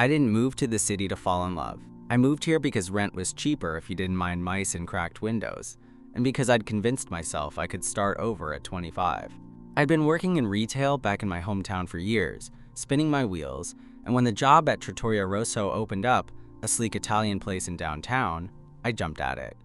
I didn't move to the city to fall in love. I moved here because rent was cheaper if you didn't mind mice and cracked windows, and because I'd convinced myself I could start over at 25. I'd been working in retail back in my hometown for years, spinning my wheels, and when the job at Trattoria Rosso opened up, a sleek Italian place in downtown, I jumped at it.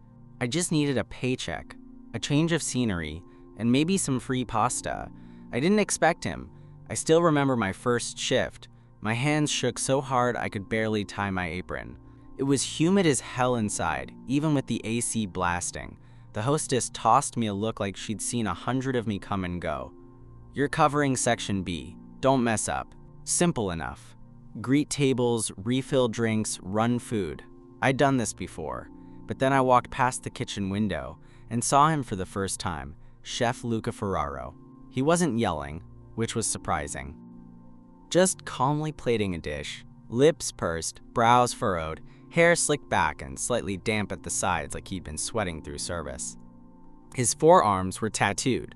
I just needed a paycheck, a change of scenery, and maybe some free pasta. I didn't expect him. I still remember my first shift. My hands shook so hard I could barely tie my apron. It was humid as hell inside, even with the AC blasting. The hostess tossed me a look like she'd seen 100 of me come and go. "You're covering Section B. Don't mess up." Simple enough. Greet tables, refill drinks, run food. I'd done this before, but then I walked past the kitchen window and saw him for the first time, Chef Luca Ferraro. He wasn't yelling, which was surprising. Just calmly plating a dish, lips pursed, brows furrowed, hair slicked back and slightly damp at the sides like he'd been sweating through service. His forearms were tattooed.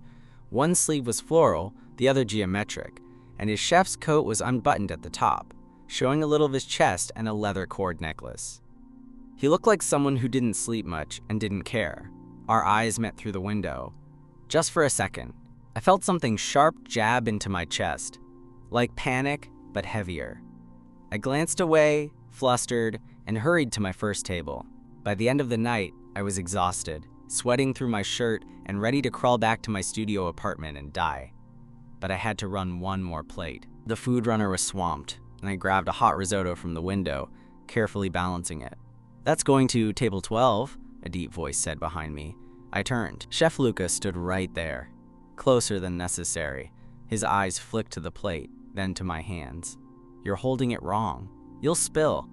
One sleeve was floral, the other geometric, and his chef's coat was unbuttoned at the top, showing a little of his chest and a leather cord necklace. He looked like someone who didn't sleep much and didn't care. Our eyes met through the window. Just for a second, I felt something sharp jab into my chest, like panic, but heavier. I glanced away, flustered, and hurried to my first table. By the end of the night, I was exhausted, sweating through my shirt and ready to crawl back to my studio apartment and die. But I had to run one more plate. The food runner was swamped, and I grabbed a hot risotto from the window, carefully balancing it. "That's going to table 12, a deep voice said behind me. I turned. Chef Luca stood right there, closer than necessary. His eyes flicked to the plate, then to my hands. "You're holding it wrong. You'll spill."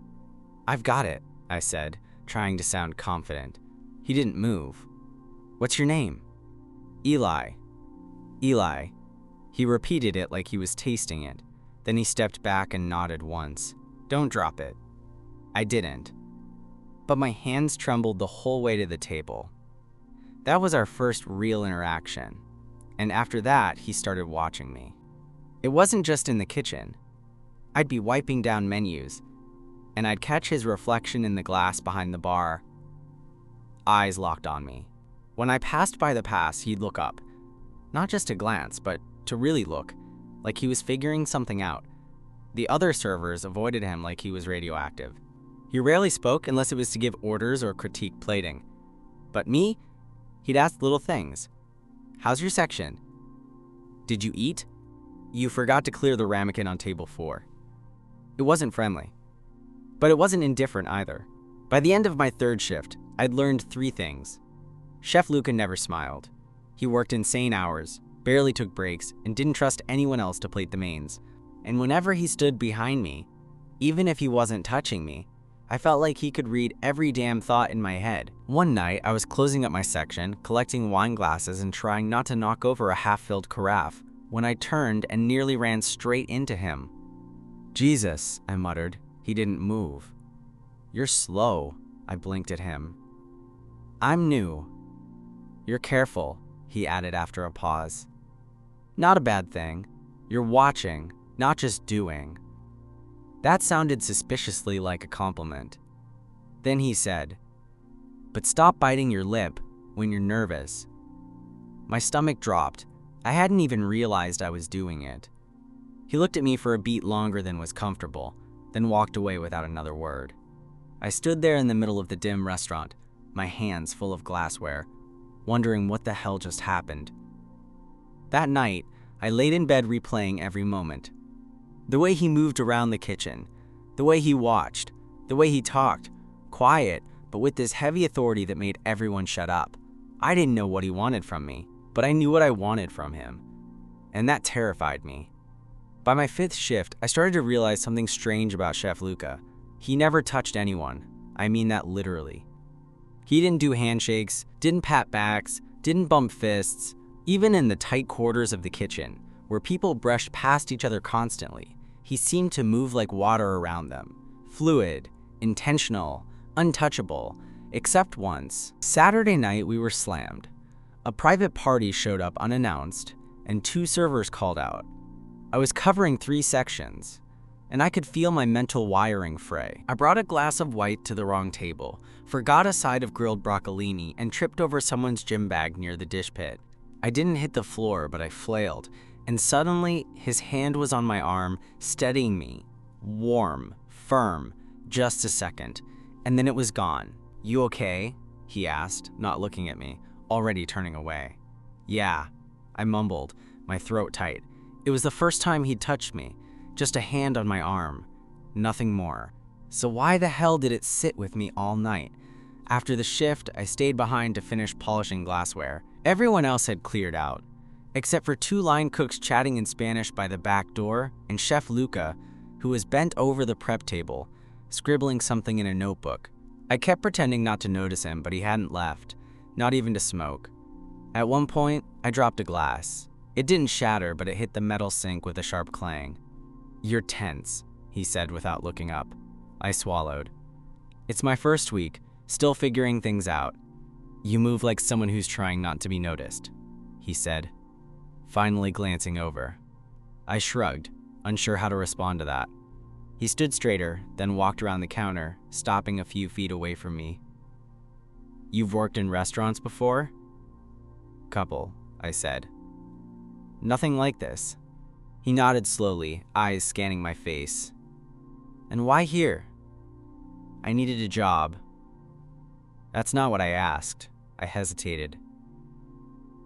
"I've got it," I said, trying to sound confident. He didn't move. "What's your name?" "Eli." "Eli." He repeated it like he was tasting it. Then he stepped back and nodded once. "Don't drop it." I didn't. But my hands trembled the whole way to the table. That was our first real interaction. And after that, he started watching me. It wasn't just in the kitchen. I'd be wiping down menus, and I'd catch his reflection in the glass behind the bar. Eyes locked on me. When I passed by the pass, he'd look up. Not just to glance, but to really look, like he was figuring something out. The other servers avoided him like he was radioactive. He rarely spoke unless it was to give orders or critique plating. But me? He'd ask little things. "How's your section?" "Did you eat?" "You forgot to clear the ramekin on table 4. It wasn't friendly. But it wasn't indifferent either. By the end of my third shift, I'd learned 3 things. Chef Luca never smiled. He worked insane hours, barely took breaks, and didn't trust anyone else to plate the mains. And whenever he stood behind me, even if he wasn't touching me, I felt like he could read every damn thought in my head. One night, I was closing up my section, collecting wine glasses and trying not to knock over a half-filled carafe, when I turned and nearly ran straight into him. "Jesus," I muttered. He didn't move. "You're slow," I blinked at him. "I'm new." "You're careful," he added after a pause. "Not a bad thing. You're watching, not just doing." That sounded suspiciously like a compliment. Then he said, "But stop biting your lip when you're nervous." My stomach dropped. I hadn't even realized I was doing it. He looked at me for a beat longer than was comfortable, then walked away without another word. I stood there in the middle of the dim restaurant, my hands full of glassware, wondering what the hell just happened. That night, I laid in bed replaying every moment. The way he moved around the kitchen, the way he watched, the way he talked, quiet, but with this heavy authority that made everyone shut up. I didn't know what he wanted from me, but I knew what I wanted from him. And that terrified me. By my 5th shift, I started to realize something strange about Chef Luca. He never touched anyone. I mean that literally. He didn't do handshakes, didn't pat backs, didn't bump fists. Even in the tight quarters of the kitchen, where people brushed past each other constantly, he seemed to move like water around them. Fluid, intentional, untouchable, except once. Saturday night, we were slammed. A private party showed up unannounced, and 2 servers called out. I was covering 3 sections. and I could feel my mental wiring fray. I brought a glass of white to the wrong table, forgot a side of grilled broccolini, and tripped over someone's gym bag near the dish pit. I didn't hit the floor, but I flailed, and suddenly his hand was on my arm, steadying me. Warm, firm, just a second, and then it was gone. "You okay?" he asked, not looking at me, already turning away. "Yeah," I mumbled, my throat tight. It was the first time he'd touched me, just a hand on my arm, nothing more. So why the hell did it sit with me all night? After the shift, I stayed behind to finish polishing glassware. Everyone else had cleared out, except for 2 line cooks chatting in Spanish by the back door and Chef Luca, who was bent over the prep table, scribbling something in a notebook. I kept pretending not to notice him, but he hadn't left, not even to smoke. At one point, I dropped a glass. It didn't shatter, but it hit the metal sink with a sharp clang. "You're tense," he said without looking up. I swallowed. "It's my first week, still figuring things out." "You move like someone who's trying not to be noticed," he said, finally glancing over. I shrugged, unsure how to respond to that. He stood straighter, then walked around the counter, stopping a few feet away from me. "You've worked in restaurants before?" "Couple," I said. "Nothing like this." He nodded slowly, eyes scanning my face. "And why here?" "I needed a job." "That's not what I asked." I hesitated.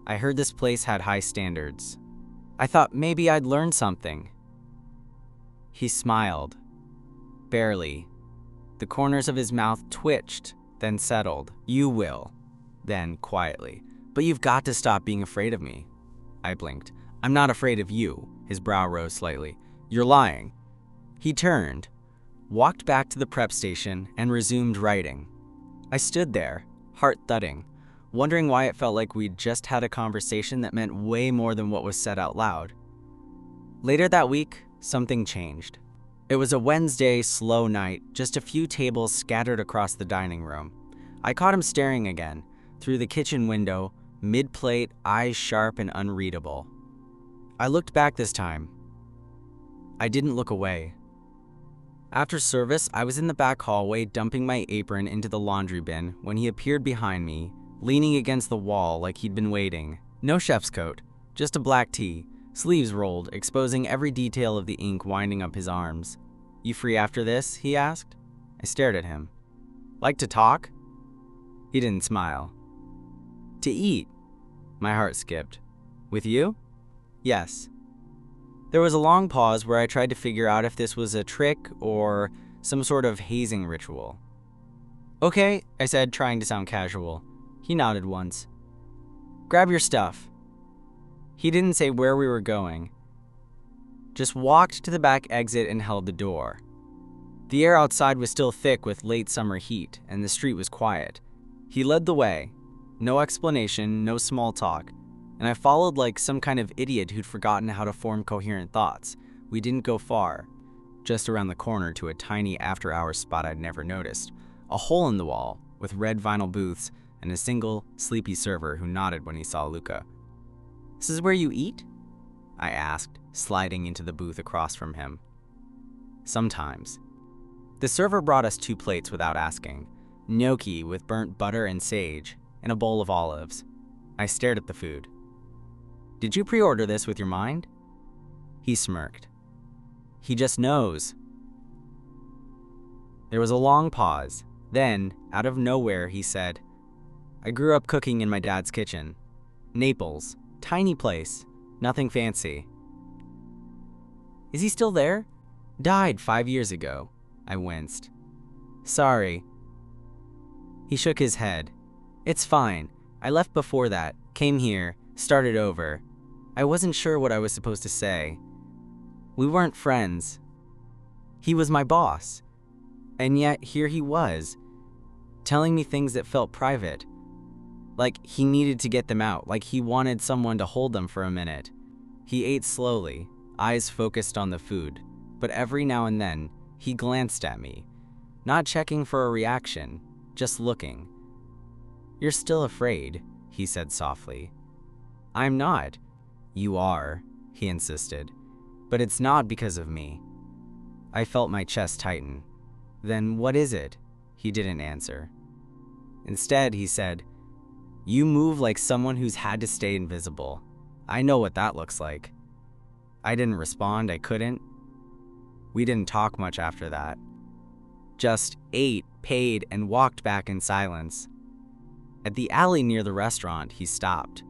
"I heard this place had high standards. I thought maybe I'd learn something." He smiled. Barely. The corners of his mouth twitched, then settled. "You will." Then, quietly. "But you've got to stop being afraid of me." I blinked. "I'm not afraid of you." His brow rose slightly. "You're lying." He turned, walked back to the prep station, and resumed writing. I stood there, heart thudding, wondering why it felt like we'd just had a conversation that meant way more than what was said out loud. Later that week, something changed. It was a Wednesday, slow night, just a few tables scattered across the dining room. I caught him staring again, through the kitchen window, mid-plate, eyes sharp and unreadable. I looked back this time. I didn't look away. After service, I was in the back hallway dumping my apron into the laundry bin when he appeared behind me, leaning against the wall like he'd been waiting. No chef's coat, just a black tee, sleeves rolled, exposing every detail of the ink winding up his arms. "You free after this?" he asked. I stared at him. "Like to talk?" He didn't smile. "To eat." My heart skipped. "With you?" "Yes." There was a long pause where I tried to figure out if this was a trick or some sort of hazing ritual. "Okay," I said, trying to sound casual. He nodded once. "Grab your stuff." He didn't say where we were going, just walked to the back exit and held the door. The air outside was still thick with late summer heat, and the street was quiet. He led the way. No explanation, no small talk, and I followed like some kind of idiot who'd forgotten how to form coherent thoughts. We didn't go far, just around the corner to a tiny after-hours spot I'd never noticed, a hole in the wall with red vinyl booths and a single, sleepy server who nodded when he saw Luca. "This is where you eat?" I asked, sliding into the booth across from him. "Sometimes." The server brought us 2 plates without asking, gnocchi with burnt butter and sage, and a bowl of olives. I stared at the food. "Did you pre-order this with your mind?" He smirked. "He just knows." There was a long pause. Then, out of nowhere, he said, "I grew up cooking in my dad's kitchen. Naples, tiny place, nothing fancy." "Is he still there?" "Died 5 years ago." I winced. "Sorry." He shook his head. "It's fine. I left before that, came here, started over. I wasn't sure what I was supposed to say. We weren't friends. He was my boss. And yet here he was, telling me things that felt private. Like he needed to get them out, like he wanted someone to hold them for a minute." He ate slowly, eyes focused on the food, but every now and then, he glanced at me, not checking for a reaction, just looking. "You're still afraid," he said softly. "I'm not." "You are," he insisted, "but it's not because of me." I felt my chest tighten. Then what is it? He didn't answer. Instead, he said, "You move like someone who's had to stay invisible. I know what that looks like." I didn't respond, I couldn't. We didn't talk much after that. Just ate, paid, and walked back in silence. At the alley near the restaurant, he stopped.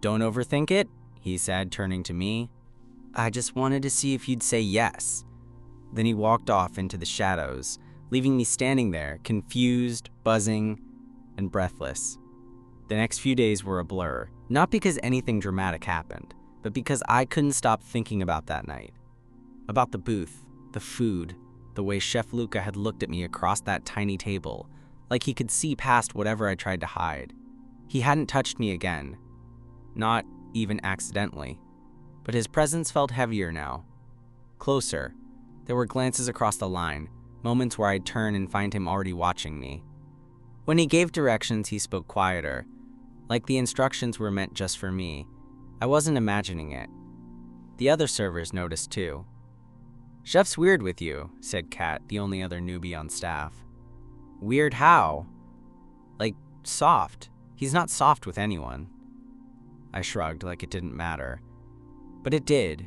"Don't overthink it," he said, turning to me. "I just wanted to see if you'd say yes." Then he walked off into the shadows, leaving me standing there, confused, buzzing, and breathless. The next few days were a blur, not because anything dramatic happened, but because I couldn't stop thinking about that night. About the booth, the food, the way Chef Luca had looked at me across that tiny table, like he could see past whatever I tried to hide. He hadn't touched me again, not even accidentally, but his presence felt heavier now. Closer. There were glances across the line, moments where I'd turn and find him already watching me. When he gave directions, he spoke quieter, like the instructions were meant just for me. I wasn't imagining it. The other servers noticed too. "Chef's weird with you," said Kat, the only other newbie on staff. "Weird how?" "Like, soft. He's not soft with anyone." I shrugged like it didn't matter. But it did.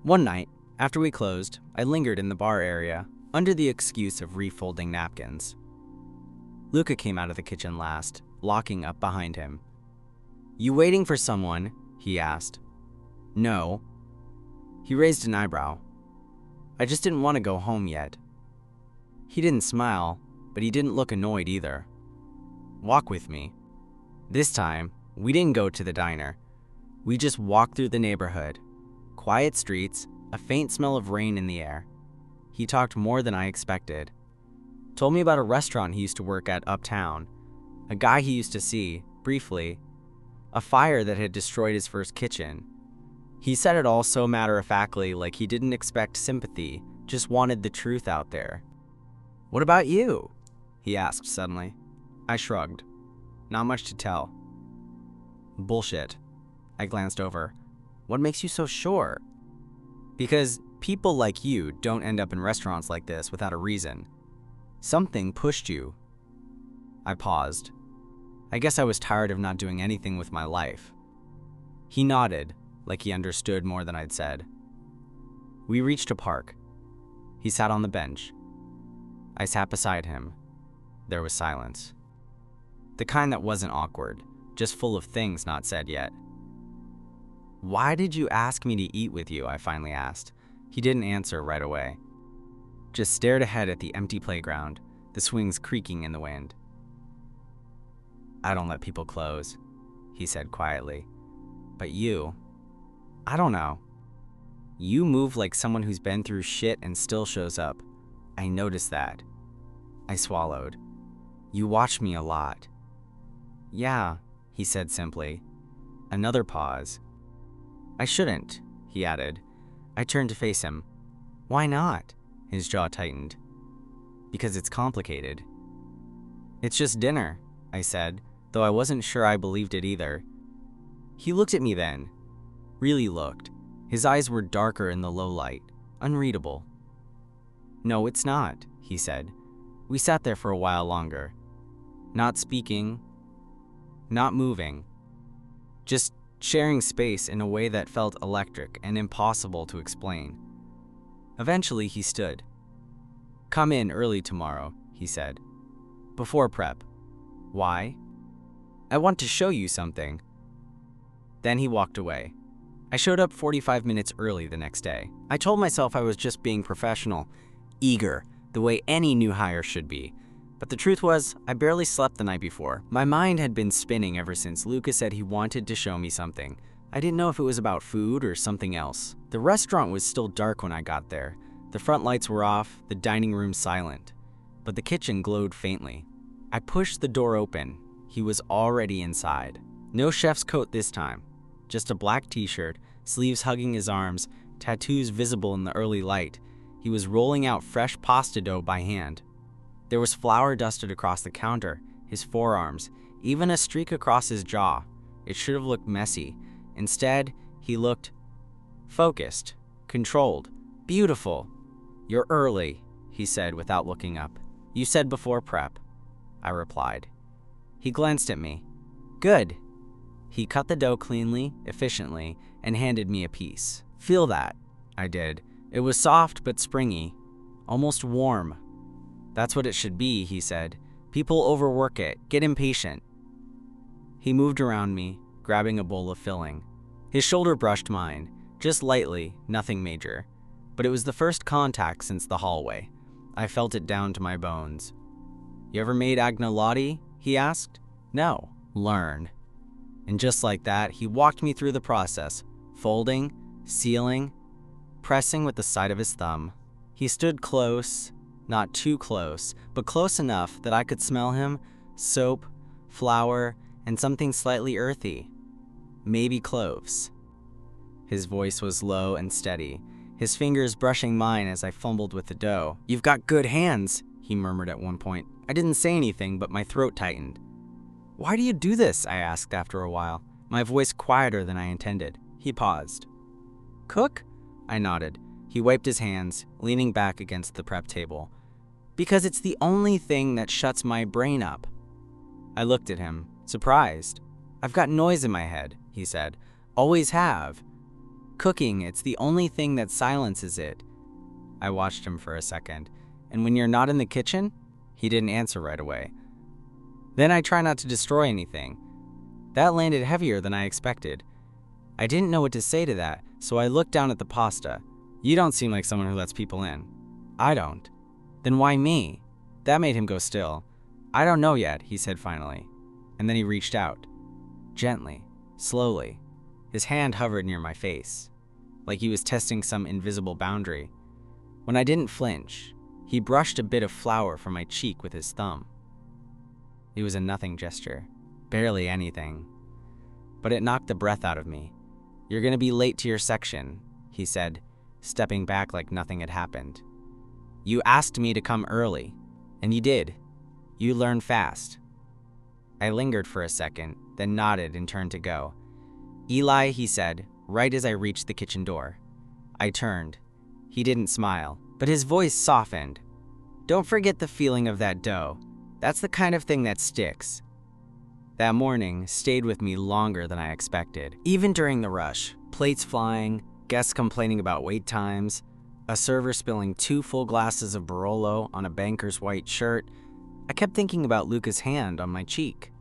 One night, after we closed, I lingered in the bar area, under the excuse of refolding napkins. Luca came out of the kitchen last, locking up behind him. "You waiting for someone?" he asked. "No." He raised an eyebrow. "I just didn't want to go home yet." He didn't smile, but he didn't look annoyed either. "Walk with me." This time, we didn't go to the diner. We just walked through the neighborhood. Quiet streets, a faint smell of rain in the air. He talked more than I expected. Told me about a restaurant he used to work at uptown, a guy he used to see, briefly, a fire that had destroyed his first kitchen. He said it all so matter-of-factly, like he didn't expect sympathy, just wanted the truth out there. "What about you?" he asked suddenly. I shrugged. Not much to tell. "Bullshit." I glanced over. "What makes you so sure?" "Because people like you don't end up in restaurants like this without a reason. Something pushed you." I paused. I guess I was tired of not doing anything with my life. He nodded, like he understood more than I'd said. We reached a park. He sat on the bench. I sat beside him. There was silence. The kind that wasn't awkward, just full of things not said yet. "Why did you ask me to eat with you?" I finally asked. He didn't answer right away. Just stared ahead at the empty playground, the swings creaking in the wind. "I don't let people close," he said quietly. "But you, I don't know. You move like someone who's been through shit and still shows up. I noticed that." I swallowed. "You watch me a lot." "Yeah," he said simply. Another pause. "I shouldn't," he added. I turned to face him. "Why not?" His jaw tightened. "Because it's complicated." "It's just dinner," I said, though I wasn't sure I believed it either. He looked at me then. Really looked. His eyes were darker in the low light, unreadable. "No, it's not," he said. We sat there for a while longer. Not speaking, not moving. Just sharing space in a way that felt electric and impossible to explain. Eventually, he stood. "Come in early tomorrow," he said. "Before prep." "Why?" "I want to show you something." Then he walked away. I showed up 45 minutes early the next day. I told myself I was just being professional, eager, the way any new hire should be. But the truth was, I barely slept the night before. My mind had been spinning ever since Luca said he wanted to show me something. I didn't know if it was about food or something else. The restaurant was still dark when I got there. The front lights were off, the dining room silent. But the kitchen glowed faintly. I pushed the door open. He was already inside. No chef's coat this time. Just a black t-shirt, sleeves hugging his arms, tattoos visible in the early light. He was rolling out fresh pasta dough by hand. There was flour dusted across the counter, his forearms, even a streak across his jaw. It should have looked messy. Instead, he looked focused, controlled, Beautiful. You're early, he said without looking up. You said before prep, I replied. He glanced at me. Good. He cut the dough cleanly, efficiently, and handed me a piece. Feel that. I did. It was soft but springy, almost warm. That's what it should be, he said. People overwork it, get impatient. He moved around me, grabbing a bowl of filling. His shoulder brushed mine, just lightly, nothing major. But it was the first contact since the hallway. I felt it down to my bones. You ever made agnolotti? He asked. No. Learn. And just like that, he walked me through the process, folding, sealing, pressing with the side of his thumb. He stood close, not too close, but close enough that I could smell him, soap, flour, and something slightly earthy. Maybe cloves. His voice was low and steady, his fingers brushing mine as I fumbled with the dough. You've got good hands, he murmured at one point. I didn't say anything, but my throat tightened. Why do you do this? I asked after a while, my voice quieter than I intended. He paused. Cook? I nodded. He wiped his hands, leaning back against the prep table. Because it's the only thing that shuts my brain up. I looked at him, surprised. I've got noise in my head, he said. Always have. Cooking, it's the only thing that silences it. I watched him for a second. And when you're not in the kitchen? He didn't answer right away. Then I try not to destroy anything. That landed heavier than I expected. I didn't know what to say to that, so I looked down at the pasta. You don't seem like someone who lets people in. I don't. Then why me? That made him go still. I don't know yet, he said finally. And then he reached out. Gently, slowly. His hand hovered near my face, like he was testing some invisible boundary. When I didn't flinch, he brushed a bit of flour from my cheek with his thumb. It was a nothing gesture, barely anything. But it knocked the breath out of me. You're gonna be late to your section, he said, stepping back like nothing had happened. You asked me to come early, and you did. You learn fast. I lingered for a second, then nodded and turned to go. Eli, he said, right as I reached the kitchen door. I turned. He didn't smile, but his voice softened. Don't forget the feeling of that dough. That's the kind of thing that sticks. That morning stayed with me longer than I expected. Even during the rush, plates flying, guests complaining about wait times, a server spilling 2 full glasses of Barolo on a banker's white shirt, I kept thinking about Luca's hand on my cheek,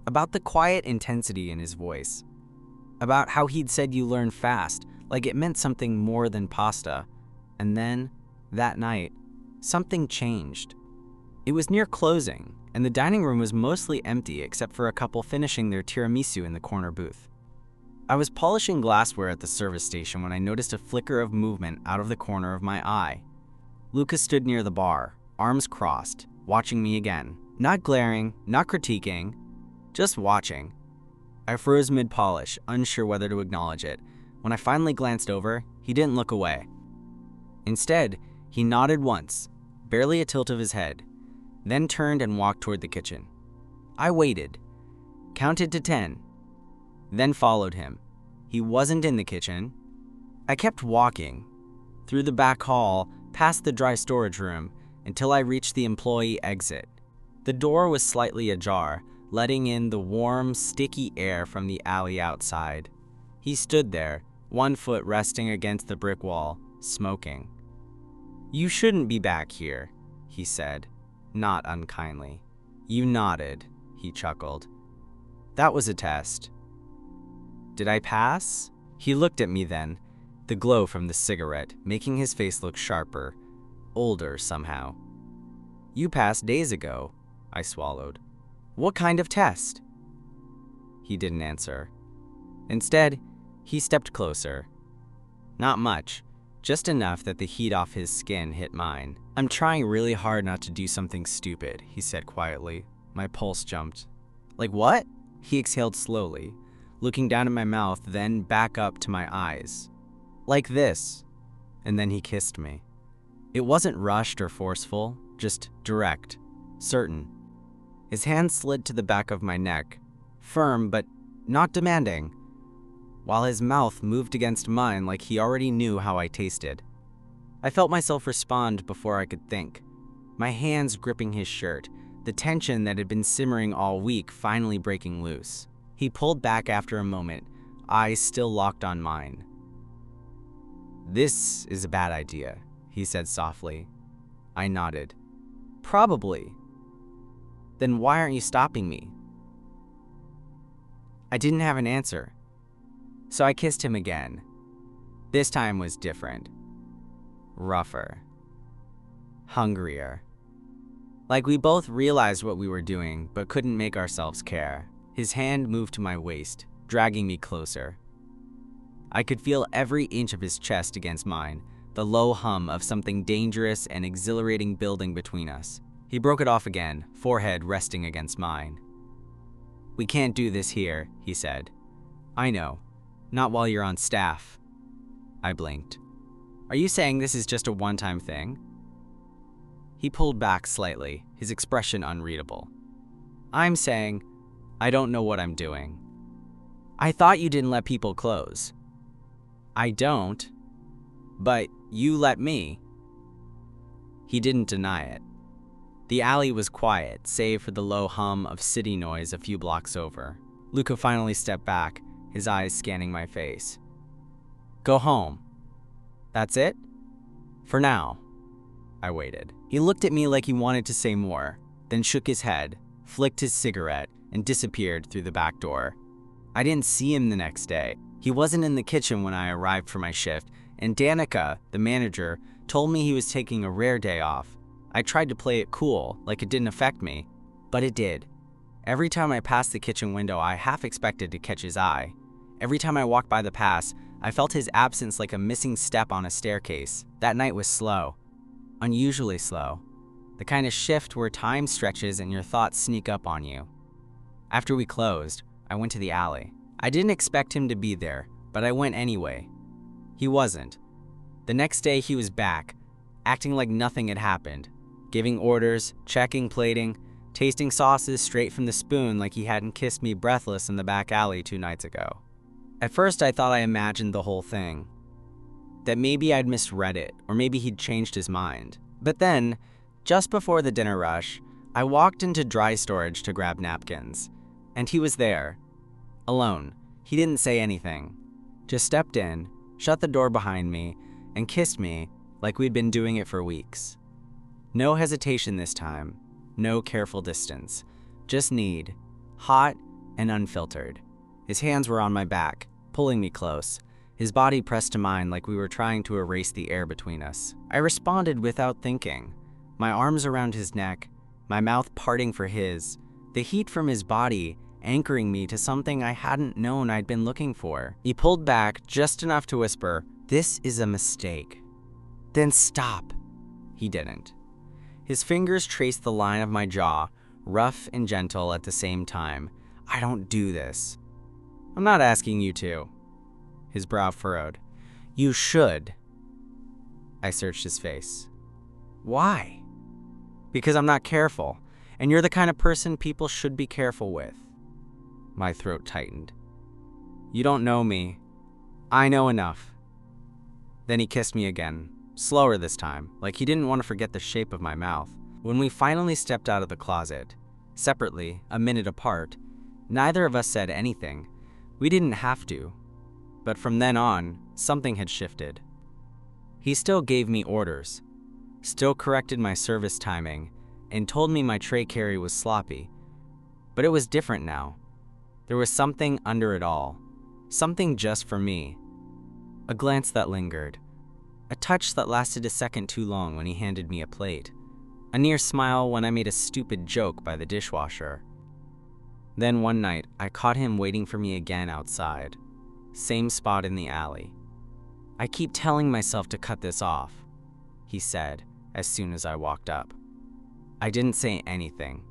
about the quiet intensity in his voice, about how he'd said you learn fast, like it meant something more than pasta. And then, that night, something changed. It was near closing, and the dining room was mostly empty except for a couple finishing their tiramisu in the corner booth. I was polishing glassware at the service station when I noticed a flicker of movement out of the corner of my eye. Luca stood near the bar, arms crossed, watching me again. Not glaring, not critiquing, just watching. I froze mid-polish, unsure whether to acknowledge it. When I finally glanced over, he didn't look away. Instead, he nodded once, barely a tilt of his head, then turned and walked toward the kitchen. I waited, counted to 10, then followed him. He wasn't in the kitchen. I kept walking, through the back hall, past the dry storage room, until I reached the employee exit. The door was slightly ajar, letting in the warm, sticky air from the alley outside. He stood there, one foot resting against the brick wall, smoking. You shouldn't be back here, he said, not unkindly. You nodded, he chuckled. That was a test. Did I pass? He looked at me then, the glow from the cigarette making his face look sharper, older somehow. You passed days ago, I swallowed. What kind of test? He didn't answer. Instead, he stepped closer. Not much, just enough that the heat off his skin hit mine. I'm trying really hard not to do something stupid, he said quietly. My pulse jumped. Like what? He exhaled slowly, looking down at my mouth, then back up to my eyes. Like this. And then he kissed me. It wasn't rushed or forceful, just direct, certain. His hand slid to the back of my neck, firm but not demanding, while his mouth moved against mine like he already knew how I tasted. I felt myself respond before I could think. My hands gripping his shirt, the tension that had been simmering all week finally breaking loose. He pulled back after a moment, eyes still locked on mine. "This is a bad idea," he said softly. I nodded. "Probably." "Then why aren't you stopping me?" I didn't have an answer. So I kissed him again. This time was different. Rougher. Hungrier. Like we both realized what we were doing, but couldn't make ourselves care. His hand moved to my waist, dragging me closer. I could feel every inch of his chest against mine, the low hum of something dangerous and exhilarating building between us. He broke it off again, forehead resting against mine. "We can't do this here," he said. "I know. Not while you're on staff." I blinked. "Are you saying this is just a one-time thing?" He pulled back slightly, his expression unreadable. "I'm saying, I don't know what I'm doing." "I thought you didn't let people close." "I don't, but you let me." He didn't deny it. The alley was quiet, save for the low hum of city noise a few blocks over. Luca finally stepped back, his eyes scanning my face. "Go home." "That's it?" "For now." I waited. He looked at me like he wanted to say more, then shook his head, flicked his cigarette, and disappeared through the back door. I didn't see him the next day. He wasn't in the kitchen when I arrived for my shift, and Danica, the manager, told me he was taking a rare day off. I tried to play it cool, like it didn't affect me, but it did. Every time I passed the kitchen window, I half expected to catch his eye. Every time I walked by the pass, I felt his absence like a missing step on a staircase. That night was slow. Unusually slow. The kind of shift where time stretches and your thoughts sneak up on you. After we closed, I went to the alley. I didn't expect him to be there, but I went anyway. He wasn't. The next day he was back, acting like nothing had happened, giving orders, checking plating, tasting sauces straight from the spoon like he hadn't kissed me breathless in the back alley 2 nights ago. At first I thought I imagined the whole thing. That maybe I'd misread it, or maybe he'd changed his mind. But then, just before the dinner rush, I walked into dry storage to grab napkins. And he was there. Alone. He didn't say anything. Just stepped in, shut the door behind me, and kissed me like we'd been doing it for weeks. No hesitation this time. No careful distance. Just need. Hot and unfiltered. His hands were on my back, pulling me close. His body pressed to mine like we were trying to erase the air between us. I responded without thinking. My arms around his neck, my mouth parting for his, the heat from his body anchoring me to something I hadn't known I'd been looking for. He pulled back just enough to whisper, "This is a mistake." "Then stop." He didn't. His fingers traced the line of my jaw, rough and gentle at the same time. "I don't do this." "I'm not asking you to." His brow furrowed. "You should." I searched his face. "Why?" "Because I'm not careful, and you're the kind of person people should be careful with." My throat tightened. "You don't know me. I know enough." Then he kissed me again, slower this time, like he didn't want to forget the shape of my mouth. When we finally stepped out of the closet, separately, a minute apart, neither of us said anything. We didn't have to. But from then on, something had shifted. He still gave me orders, still corrected my service timing, and told me my tray carry was sloppy. But it was different now. There was something under it all, something just for me. A glance that lingered, a touch that lasted a second too long when he handed me a plate, a near smile when I made a stupid joke by the dishwasher. Then one night, I caught him waiting for me again outside. Same spot in the alley. "I keep telling myself to cut this off," he said as soon as I walked up. I didn't say anything.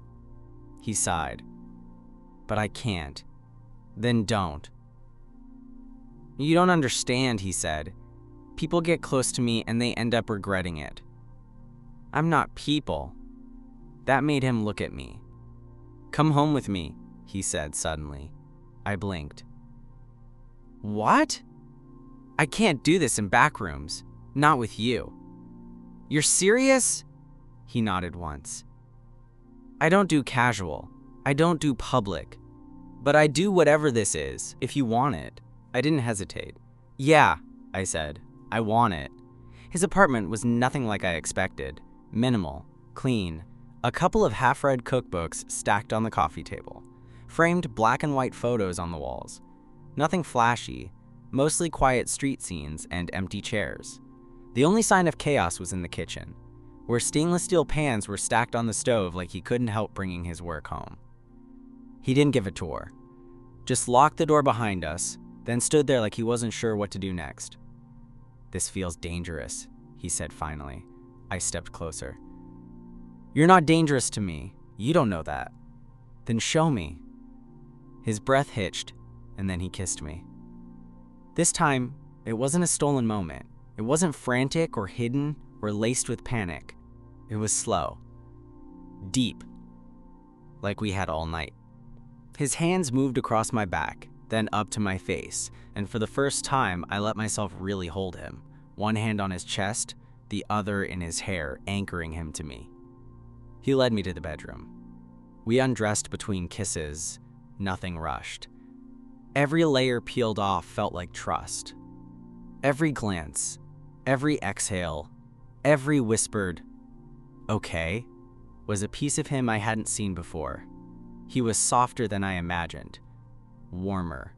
He sighed. "But I can't." "Then don't." "You don't understand," he said. "People get close to me and they end up regretting it." "I'm not people." That made him look at me. "Come home with me," he said suddenly. I blinked. "What?" "I can't do this in back rooms. Not with you." You're serious? He nodded once. I don't do casual. I don't do public. But I do whatever this is, if you want it. I didn't hesitate. Yeah, I said. I want it. His apartment was nothing like I expected. Minimal, clean, a couple of half-read cookbooks stacked on the coffee table, framed black and white photos on the walls. Nothing flashy, mostly quiet street scenes and empty chairs. The only sign of chaos was in the kitchen, where stainless steel pans were stacked on the stove like he couldn't help bringing his work home. He didn't give a tour, just locked the door behind us, then stood there like he wasn't sure what to do next. This feels dangerous, he said finally. I stepped closer. You're not dangerous to me. You don't know that. Then show me. His breath hitched, and then he kissed me. This time, it wasn't a stolen moment. It wasn't frantic or hidden or laced with panic. It was slow, deep, like we had all night. His hands moved across my back, then up to my face, and for the first time, I let myself really hold him, one hand on his chest, the other in his hair, anchoring him to me. He led me to the bedroom. We undressed between kisses, nothing rushed. Every layer peeled off felt like trust. Every glance, every exhale, every whispered, "Okay," was a piece of him I hadn't seen before. He was softer than I imagined, warmer.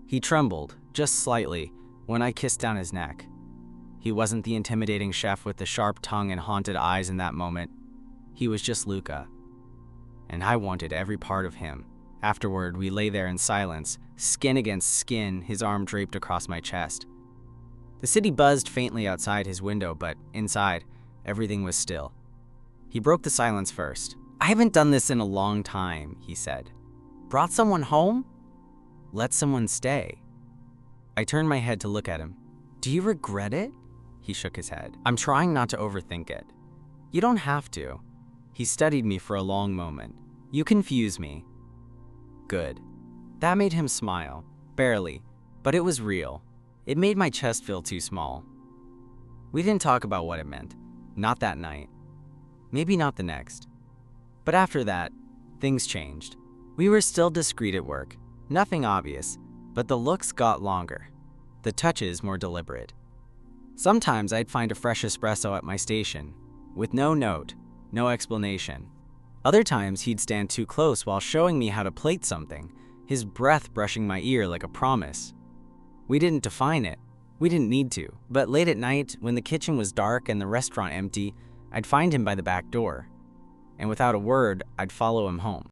He trembled, just slightly, when I kissed down his neck. He wasn't the intimidating chef with the sharp tongue and haunted eyes in that moment. He was just Luca. And I wanted every part of him. Afterward, we lay there in silence, skin against skin, his arm draped across my chest. The city buzzed faintly outside his window, but inside, everything was still. He broke the silence first. I haven't done this in a long time, he said. Brought someone home? Let someone stay. I turned my head to look at him. Do you regret it? He shook his head. I'm trying not to overthink it. You don't have to. He studied me for a long moment. You confuse me. Good. That made him smile. Barely. But it was real. It made my chest feel too small. We didn't talk about what it meant. Not that night. Maybe not the next. But after that, things changed. We were still discreet at work. Nothing obvious, but the looks got longer. The touches more deliberate. Sometimes I'd find a fresh espresso at my station, with no note, no explanation. Other times he'd stand too close while showing me how to plate something, his breath brushing my ear like a promise. We didn't define it. We didn't need to. But late at night, when the kitchen was dark and the restaurant empty, I'd find him by the back door. And without a word, I'd follow him home.